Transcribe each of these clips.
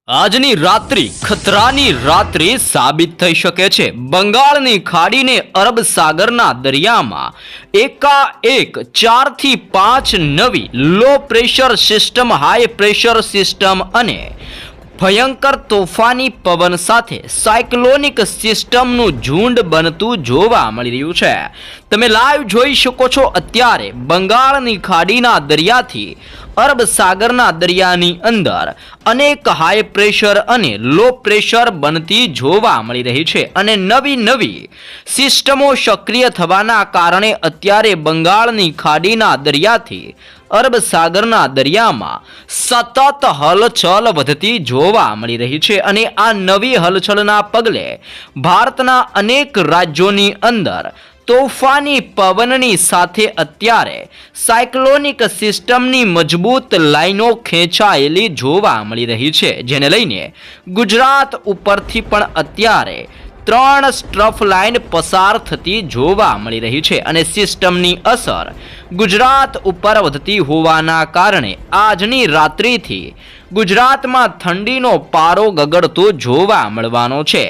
આજની રાત્રિ ખતરાની રાત્રિ સાબિત થઈ શકે છે. બંગાળની ખાડીને અરબ સાગરના દરિયામાં એકાએક 4 થી 5 નવી low pressure system, high pressure system અને ભયંકર તોફાની પવન સાથે સાયક્લોનિક સિસ્ટમનું ઝુંડ બનતું જોવા મળી રહ્યું છે. તમે લાઈવ જોઈ શકો છો. અત્યારે બંગાળની ખાડીના દરિયાથી અરબ સાગરના દરિયાની અંદર અનેક હાઈ પ્રેશર અને લો પ્રેશર બનતી જોવા મળી રહી છે અને નવી નવી સિસ્ટમો સક્રિય થવાના કારણે અત્યારે બંગાળની ખાડીના દરિયાથી અરબ સાગરના દરિયામાં સતત હલચલ વધતી જોવા મળી રહી છે અને આ નવી હલચલના પગલે ભારતના અનેક રાજ્યોની અંદર તોફાની પવનની સાથે અત્યારે સાયક્લોનિક સિસ્ટમની મજબૂત લાઈનો ખેંચાયેલી જોવા મળી રહી છે, જેને લઈને ગુજરાત ઉપરથી પણ અત્યારે 3 સ્ટ્રફ લાઇન પસાર થતી જોવા મળી રહી છે અને સિસ્ટમની અસર ગુજરાત ઉપર વધતી હોવાના કારણે આજની રાત્રિથી ગુજરાતમાં ઠંડીનો પારો ગગડતો જોવા મળવાનો છે,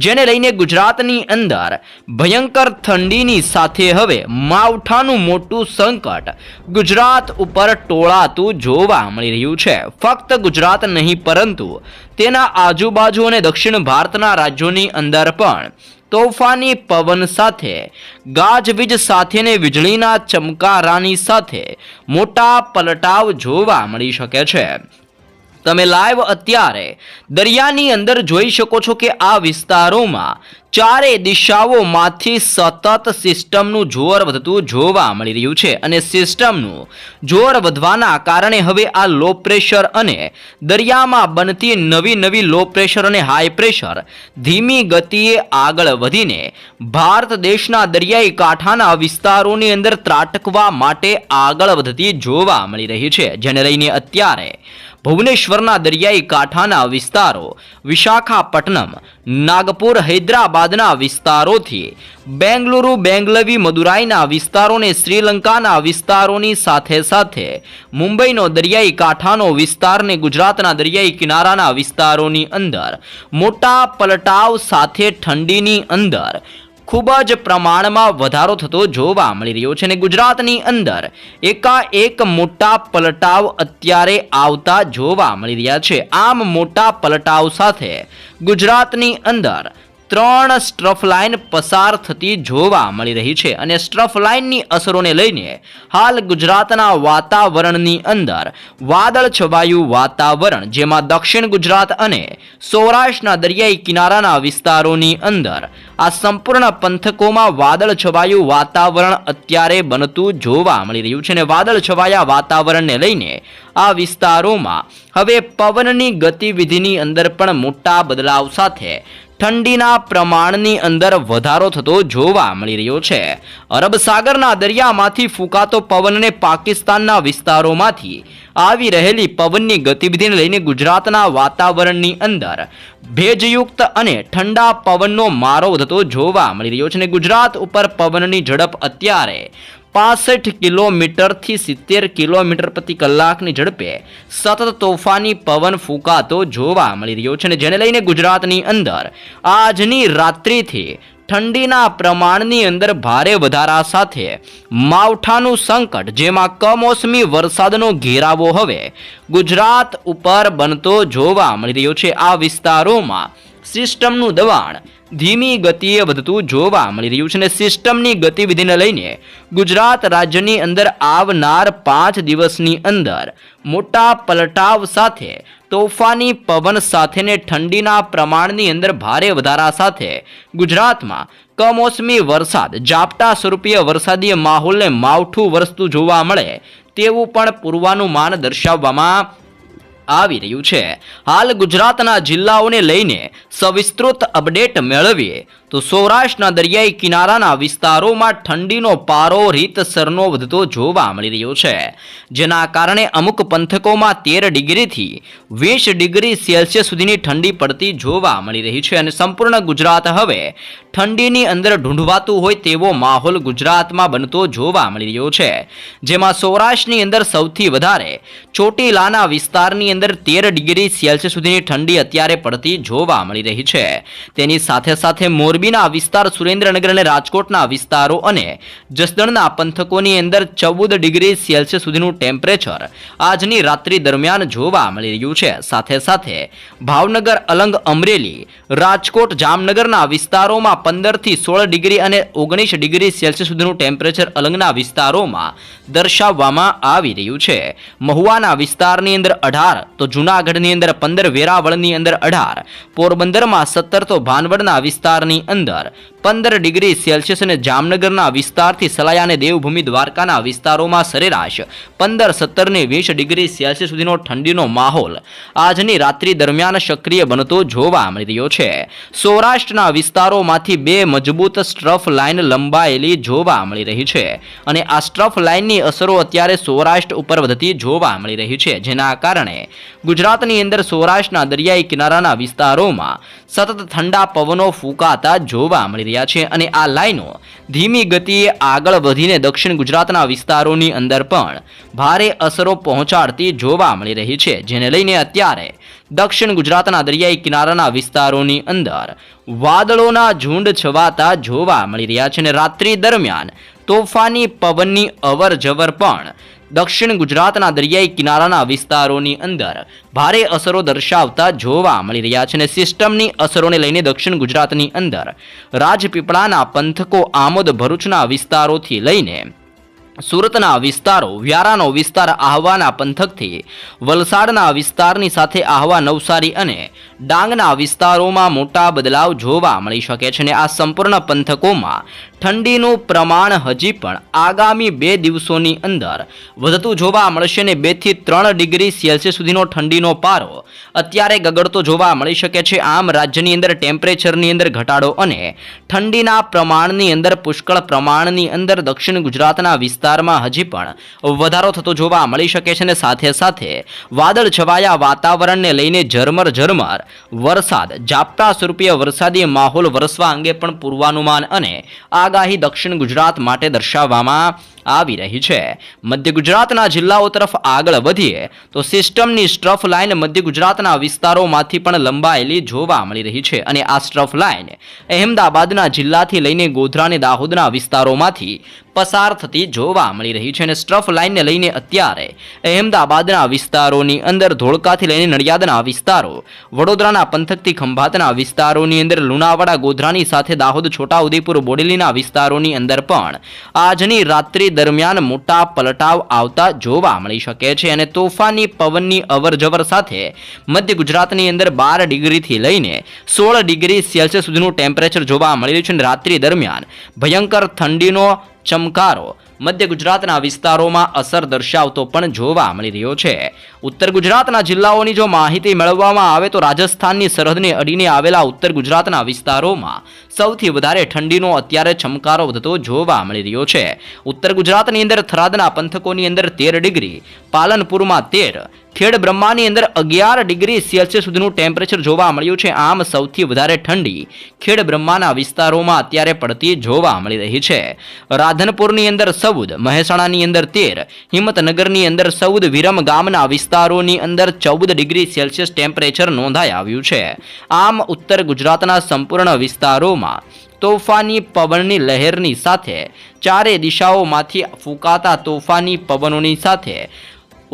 જેને લઈને ગુજરાતની અંદર ભયંકર ઠંડીની સાથે હવે માવઠાનું મોટું સંકટ ગુજરાત ઉપર ટોળાતું જોવા મળી રહ્યું છે. ફક્ત ગુજરાત નહીં પરંતુ તેના આજુબાજુ અને દક્ષિણ ભારતના રાજ્યોની અંદર પણ તોફાની પવન સાથે ગાજવીજ સાથે ને વીજળીના ચમકારાની સાથે મોટા પલટાવ જોવા મળી શકે છે. તમે લાઈવ અત્યારે દરિયાની અંદર જોઈ શકો છો કે આ વિસ્તારોમાં ચારે દિશાઓમાંથી સતત સિસ્ટમનું જોર વધતું જોવા મળી રહ્યું છે અને સિસ્ટમનું જોર વધવાના કારણે હવે આ લો પ્રેશર અને દરિયામાં બનતી નવી નવી લો પ્રેશર અને હાઈ પ્રેશર ધીમી ગતિએ આગળ વધીને ભારત દેશના દરિયાઈ કાંઠાના વિસ્તારોની અંદર ત્રાટકવા માટે આગળ વધતી જોવા મળી રહી છે, જેને લઈને અત્યારે ભુવનેશ્વરના દરિયાઈ કાંઠાના વિસ્તારો, વિશાખાપટ્ટનમ, નાગપુર, હૈદરાબાદના વિસ્તારોથી બેંગલુરુ, બેંગલવી, મદુરાઈના વિસ્તારોને શ્રીલંકાના વિસ્તારોની સાથે સાથે મુંબઈનો દરિયાઈ કાંઠાનો વિસ્તારને ગુજરાતના દરિયાઈ કિનારાના વિસ્તારોની અંદર મોટા પલટાવ સાથે ઠંડીની અંદર ખૂબ જ પ્રમાણમાં વધારો થતો જોવા મળી રહ્યો છે અને ગુજરાતની અંદર એકાએક મોટા પલટાવ અત્યારે આવતા જોવા મળી રહ્યા છે. આમ મોટા પલટાવ સાથે ગુજરાતની અંદર 3 સ્ટ્રફ લાઇન પસાર થતી જોવા મળી રહી છે અને સ્ટ્રફ લાઇનની અસરોને લઈને હાલ ગુજરાતના વાતાવરણની અંદર વાદળ છવાયું વાતાવરણ, જેમાં દક્ષિણ ગુજરાત અને સૌરાષ્ટ્રના દરિયાઈ કિનારાના વિસ્તારોની અંદર આ સંપૂર્ણ પંથકોમાં વાદળ છવાયું વાતાવરણ અત્યારે બનતું જોવા મળી રહ્યું છે અને વાદળ છવાયા વાતાવરણને લઈને આ વિસ્તારોમાં હવે પવનની ગતિવિધિની અંદર પણ મોટા બદલાવ સાથે ઠંડીના પ્રમાણની અંદર વધારો થતો જોવા મળી રહ્યો છે. અરબ સાગરના દરિયામાંથી ફૂંકાતો પવનને પાકિસ્તાનના વિસ્તારોમાંથી આવી રહેલી પવનની ગતિવિધિને લઈને ગુજરાતના વાતાવરણની અંદર ભેજયુક્ત અને ઠંડા પવનનો મારો વધતો જોવા મળી રહ્યો છે અને ગુજરાત ઉપર પવનની ઝડપ અત્યારે 65 કિલોમીટરથી 70 કિલોમીટર પ્રતિ કલાકની ઝડપે સતત તોફાની પવન ફૂંકાતો જોવા મળી રહ્યો છે અને જેને લઈને ગુજરાતની અંદર આજની રાત્રિથી ઠંડીના પ્રમાણની અંદર ભારે વધારા સાથે માવઠાનું સંકટ, જેમાં કમોસમી વરસાદનો ઘેરાવો હવે ગુજરાત ઉપર બનતો જોવા મળી રહ્યો છે. આ વિસ્તારોમાં સિસ્ટમનું દબાણ ધીમી ગતિએ વધતું જોવા મળી રહ્યું છે અને સિસ્ટમની ગતિવિધિને લઈને ગુજરાત રાજ્યની અંદર આવનાર 5 દિવસની અંદર મોટા પલટાવ સાથે તોફાની પવન સાથેને ઠંડીના પ્રમાણની અંદર ભારે વધારા સાથે ગુજરાતમાં કમોસમી વરસાદ, ઝાપટા સ્વરૂપીય વરસાદીય માહોલને માવઠું વરસતું જોવા મળે તેવું પણ પૂર્વાનુમાન દર્શાવવામાં આવી રહ્યું છે. હાલ ગુજરાતના જિલ્લાઓને લઈને સવિસ્તૃત અપડેટ મેળવીએ તો સૌરાષ્ટ્રના દરિયાઈ કિનારાના વિસ્તારોમાં ઠંડીનો પારો રીતસરનો વધતો જોવા મળી રહ્યો છે, જેના કારણે અમુક પંથકોમાં 13 ડિગ્રીથી 20 ડિગ્રી સેલ્સિયસ સુધીની ઠંડી પડતી જોવા મળી રહી છે અને સંપૂર્ણ ગુજરાત હવે ઠંડીની અંદર ઢૂંઢવાતું હોય તેવો માહોલ ગુજરાતમાં બનતો જોવા મળી રહ્યો છે, જેમાં સૌરાષ્ટ્રની અંદર સૌથી વધારે ચોટીલાના વિસ્તારની અંદર 13 ડિગ્રી સેલ્સિયસ સુધીની ઠંડી અત્યારે પડતી જોવા મળી રહી છે. તેની સાથે સાથે મોરબીના વિસ્તાર, સુરેન્દ્રનગર અને રાજકોટના વિસ્તારો અને જસદણના પંથકોની અંદર 14 ડિગ્રી સેલ્સિયસ સુધીનું ટેમ્પરેચર આજની રાત્રિ દરમિયાન જોવા મળી રહ્યું છે. સાથે સાથે ભાવનગર, અલંગ, અમરેલી, રાજકોટ, જામનગરના વિસ્તારોમાં 15 થી 16 ડિગ્રી અને 19 ડિગ્રી સેલ્સિયસ સુધીનું ટેમ્પરેચર અલંગના વિસ્તારોમાં દર્શાવવામાં આવી રહ્યું છે. મહુવાના વિસ્તારની અંદર 18, તો જૂનાગઢની અંદર 15, વેરાવળની અંદર 18, પોરબંદરમાં 17, તો ભાનવડના વિસ્તારની અંદર 15 ડિગ્રી સેલ્સિયસ અને જામનગરના વિસ્તારથી સલાયા અને દેવભૂમિ દ્વારકાના વિસ્તારોમાં સરેરાશ 15, 17 ને 20 ડિગ્રી સેલ્સિયસ સુધીનો ઠંડીનો માહોલ આજની રાત્રિ દરમિયાન સક્રિય બનતો જોવા મળી રહ્યો છે. સૌરાષ્ટ્રના વિસ્તારોમાંથી 2 મજબૂત સ્ટ્રફ લાઇન લંબાયેલી જોવા મળી રહી છે અને આ સ્ટ્રફ લાઇનની અસરો અત્યારે સૌરાષ્ટ્ર ઉપર વધતી જોવા મળી રહી છે, જેના કારણે ગુજરાતની અંદર સૌરાષ્ટ્રના દરિયાઈ કિનારાના વિસ્તારોમાં સતત ઠંડા પવનો ફૂંકાતા જોવા મળી રહ્યા છે અને આ લાઈનો ધીમી ગતિએ આગળ વધીને દક્ષિણ ગુજરાતના વિસ્તારોની અંદર પણ ભારે અસરો પહોંચાડતી જોવા મળી રહી છે, જેને લઈને અત્યારે દક્ષિણ ગુજરાતના દરિયાઈ કિનારાના વિસ્તારોની અંદર વાદળોના ઝુંડ છવાતા જોવા મળી રહ્યા છે અને રાત્રિ દરમિયાન તોફાની પવનની અવર જવર પણ દક્ષિણ ગુજરાતના દરિયાઈ કિનારાના વિસ્તારોની અંદર ભારે અસરો દર્શાવતા જોવા મળી રહ્યા છે અને સિસ્ટમની અસરોને લઈને દક્ષિણ ગુજરાતની અંદર રાજપીપળાના પંથકો, આમોદ, ભરૂચના વિસ્તારોથી લઈને સુરતના વિસ્તારો, વ્યારાનો વિસ્તાર, આહવાના પંથકથી વલસાડના વિસ્તારની સાથે આહવા, નવસારી અને ડાંગના વિસ્તારોમાં મોટા બદલાવ જોવા મળી શકે છે અને આ સંપૂર્ણ પંથકોમાં ઠંડીનું પ્રમાણ હજી પણ આગામી 2 દિવસોની અંદર વધતું જોવા મળશે અને 2 થી 3 ડિગ્રી સેલ્સિયસ સુધીનો ઠંડીનો પારો અત્યારે ગગડતો જોવા મળી શકે છે. આમ રાજ્યની અંદર ટેમ્પરેચરની અંદર ઘટાડો અને ઠંડીના પ્રમાણની અંદર પુષ્કળ પ્રમાણની અંદર દક્ષિણ ગુજરાતના વિસ્તારમાં હજી પણ વધારો થતો જોવા મળી શકે છે અને સાથે સાથે વાદળ છવાયા વાતાવરણને લઈને ઝરમર વરસાદ, ઝાપટા સ્વરૂપીય વરસાદી માહોલ વરસવા અંગે પણ પૂર્વાનુમાન અને આગાહી દક્ષિણ ગુજરાત માટે દર્શાવવામાં આવી રહી છે. મધ્ય ગુજરાતના જિલ્લાઓ તરફ આગળ વધીએ તો સિસ્ટમની સ્ટ્રફ લાઇન મધ્ય ગુજરાતના વિસ્તારોમાંથી પણ લંબાયેલી જોવા મળી રહી છે અને આ સ્ટ્રફ લાઇન અહેમદાબાદના જિલ્લાથી લઈને ગોધરા અને દાહોદના વિસ્તારોમાંથી પસાર થતી જોવા મળી રહી છે અને સ્ટ્રફ લાઇનને લઈને અત્યારે અહેમદાબાદના વિસ્તારોની અંદર ધોળકાથી લઈને નડિયાદના વિસ્તારો, વડોદરાના પંથકથી ખંભાતના વિસ્તારોની અંદર લુણાવાડા, ગોધરાની સાથે દાહોદ, છોટાઉદેપુર, બોડેલીના વિસ્તારોની અંદર પણ આજની રાત્રિ દરમિયાન મોટા પલટાવ આવતા જોવા મળી શકે છે અને તોફાની પવનની અવરજવર સાથે મધ્ય ગુજરાતની અંદર 12 ડિગ્રીથી લઈને 16 ડિગ્રી સેલ્સિયસ સુધીનું ટેમ્પરેચર જોવા મળી રહ્યું છે અને રાત્રિ દરમિયાન ભયંકર ઠંડીનો ચમકારો મધ્ય ગુજરાતના વિસ્તારોમાં અસર દર્શાવતો પણ જોવા મળી રહ્યો છે. ઉત્તર ગુજરાતના જિલ્લાઓની જો માહિતી મેળવવામાં આવે તો રાજસ્થાનની સરહદને અડીને આવેલા ઉત્તર ગુજરાતના વિસ્તારોમાં સૌથી વધારે ઠંડીનો અત્યારે ચમકારો વધતો જોવા મળી રહ્યો છે. ઉત્તર ગુજરાતની અંદર થરાદના પંથકોની અંદર 13 ડિગ્રી, પાલનપુરમાં 13, ખેડ બ્રહ્માની અંદર 11 ડિગ્રી સેલ્સિયસ સુધીનું ટેમ્પરેચર જોવા મળ્યું છે. આમ સૌથી વધારે ઠંડી ખેડ બ્રહ્માના વિસ્તારોમાં અત્યારે પડતી જોવા મળી રહી છે. રાધનપુરની અંદર 14, મહેસાણાની અંદર 13, હિંમતનગરની અંદર 14, વિરમ ગામના વિસ્તારોની અંદર 14 ડિગ્રી સેલ્સિયસ ટેમ્પરેચર નોંધાઈ આવ્યું છે. આમ ઉત્તર ગુજરાતના સંપૂર્ણ વિસ્તારોમાં તોફાની પવનની લહેરની સાથે ચારે દિશાઓમાંથી ફૂંકાતા તોફાની પવનોની સાથે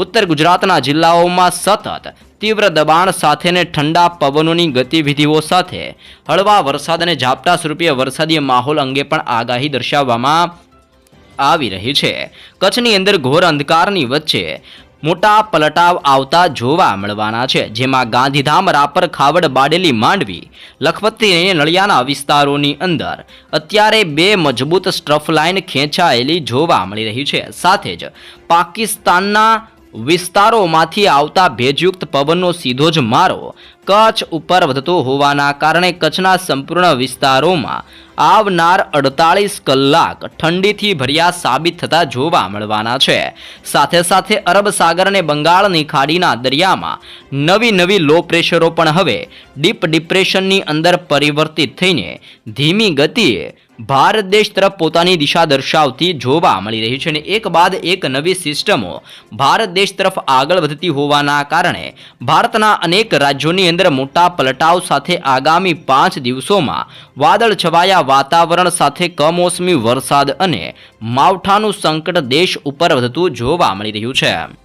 ઉત્તર ગુજરાતના જિલ્લાઓમાં સતત તીવ્ર દબાણ સાથેને ઠંડા પવનોની ગતિવિધિઓ સાથે હળવા વરસાદ અને ઝાપટા સ્વરૂપે વરસાદી માહોલ અંગે પણ આગાહી દર્શાવવામાં આવી રહી છે. કચ્છની અંદર ઘોર અંધકારની વચ્ચે મોટા પલટાવ આવતા જોવા મળવાના છે, જેમાં ગાંધીધામ, રાપર, ખાવડ, બાડેલી, માંડવી, લખપતિ અને નળિયાના વિસ્તારોની અંદર અત્યારે 2 મજબૂત સ્ટ્રફ લાઇન ખેંચાયેલી જોવા મળી રહી છે. સાથે જ પાકિસ્તાનના વિસ્તારોમાંથી આવતા ભેજયુક્ત પવનનો સીધો જ મારો કચ્છ ઉપર વધતો હોવાના કારણે કચ્છના સંપૂર્ણ વિસ્તારોમાં આવનાર 48 કલાક ઠંડીથી ભર્યા સાબિત થતા જોવા મળવાના છે. સાથે સાથે અરબ સાગર અને બંગાળની ખાડીના દરિયામાં નવી લો પ્રેશરો પણ હવે ડીપ ડિપ્રેશનની અંદર પરિવર્તિત થઈને ધીમી ગતિએ ભારત દેશ તરફ પોતાની દિશા દર્શાવતી જોવા મળી રહી છે અને એક બાદ એક નવી સિસ્ટમો ભારત દેશ તરફ આગળ વધતી હોવાના કારણે ભારતના અનેક રાજ્યોની અંદર મોટા પલટાવ સાથે આગામી 5 દિવસોમાં વાદળ છવાયા વાતાવરણ સાથે કમોસમી વરસાદ અને માવઠાનું સંકટ દેશ ઉપર વધતું જોવા મળી રહ્યું છે।